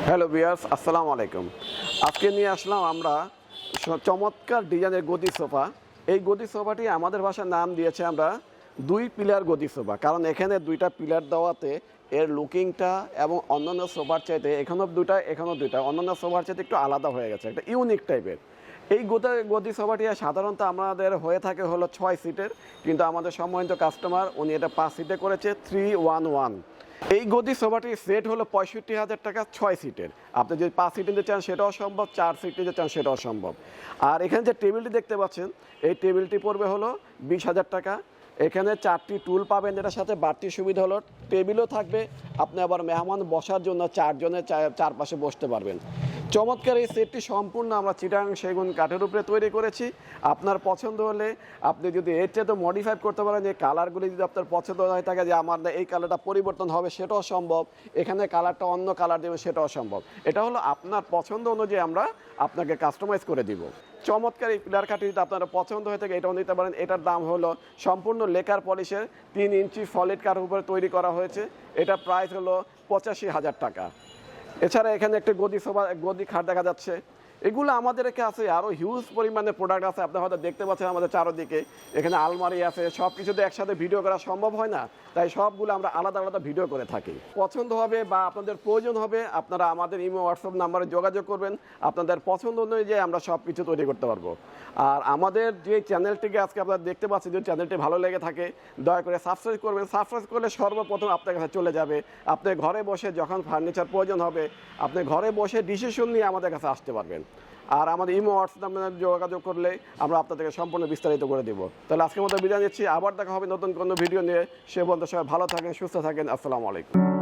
Hello viewers, আসসালামু আলাইকুম। আজকে নিয়ে আসলাম আমরা চমৎকার ডিজাইনের গদি সোফা। এই গদি সোফাটি আমাদের ভাষায় নাম দিয়েছে আমরা 2 পিলার গদি সোফা, কারণ এখানে 2টা পিলার দেওয়াতে এর লুকিংটা এবং অন্যান্য সোফার চাইতে এখানেও 2টা অন্যান্য সোফার চাইতে একটু আলাদা হয়ে গেছে, একটা ইউনিক টাইপের। এই গদি সোফাটি সাধারণত আমাদের হয়ে থাকে হলো 6 সিটের, কিন্তু আমাদের সম্মানিত কাস্টমার উনি এটা 5 সিটে করেছে 311। এই গদি সোফাটির সেট হলো 65,000 টাকা 6 সিটের। আপনি যদি 5 সিট নিতে চান সেটাও সম্ভব, 4 সিট নিতে চান সেটাও সম্ভব। আর এখানে যে টেবিলটি দেখতে পাচ্ছেন, এই টেবিলটি পড়বে হলো 20,000 টাকা। এখানে 4টি টুল পাবেন, এটার সাথে বাড়তি সুবিধা হলো টেবিলও থাকবে, আপনি আবার মেহমান বসার জন্য 4 জনের চারপাশে বসতে পারবেন। চমৎকার এই সেটটি সম্পূর্ণ আমরা চিটাং সেগুন কাঠের উপরে তৈরি করেছি। আপনার পছন্দ হলে আপনি যদি এর চেয়ে তো মডিফাই করতে পারেন, এই কালারগুলি যদি আপনার পছন্দ হয়ে থাকে যে আমার এই কালারটা পরিবর্তন হবে সেটাও সম্ভব, এখানে কালারটা অন্য কালার দেবে সেটাও সম্ভব। এটা হলো আপনার পছন্দ অনুযায়ী আমরা আপনাকে কাস্টমাইজ করে দিব। চমৎকার এই পিলার কাঠি যদি আপনার পছন্দ হয়ে থাকে এটাও নিতে পারেন। এটার দাম হলো সম্পূর্ণ লেকার পলিশের 3 ইঞ্চি সলিড কাঠের উপরে তৈরি করা হয়েছে। এটা প্রাইস হলো 85,000 টাকা। এছাড়া এখানে একটা গদি খাট দেখা যাচ্ছে। এগুলো আমাদের কাছে আরও হিউজ পরিমাণে প্রোডাক্ট আছে, আপনি হয়তো দেখতে পাচ্ছেন আমাদের চারদিকে। এখানে আলমারি আছে, সব কিছুতে একসাথে ভিডিও করা সম্ভব হয় না, তাই সবগুলো আমরা আলাদা আলাদা ভিডিও করে থাকি। পছন্দ হবে বা আপনাদের প্রয়োজন হবে আপনারা আমাদের ইমো হোয়াটসঅ্যাপ নাম্বারে যোগাযোগ করবেন, আপনাদের পছন্দ অনুযায়ী আমরা সব কিছু তৈরি করতে পারবো। আর আমাদের যে চ্যানেলটিকে আজকে আপনারা দেখতে পাচ্ছেন, যদি চ্যানেলটি ভালো লেগে থাকে দয়া করে সাবস্ক্রাইব করবেন। সাবস্ক্রাইব করলে সর্বপ্রথম আপনার কাছে চলে যাবে, আপনি ঘরে বসে যখন ফার্নিচার প্রয়োজন হবে আপনি ঘরে বসে ডিসিশন নিয়ে আমাদের কাছে আসতে পারবেন। আর আমাদের ইমো হোয়াটসঅ্যাপ নাম্বারে যোগাযোগ করলে আমরা আপনাদেরকে সম্পূর্ণ বিস্তারিত করে দেবো। তাহলে আজকের মতো বিদায় নিচ্ছি, আবার দেখা হবে নতুন কোনো ভিডিও নিয়ে। সে পর্যন্ত সবাই ভালো থাকেন, সুস্থ থাকেন। আসসালামু আলাইকুম।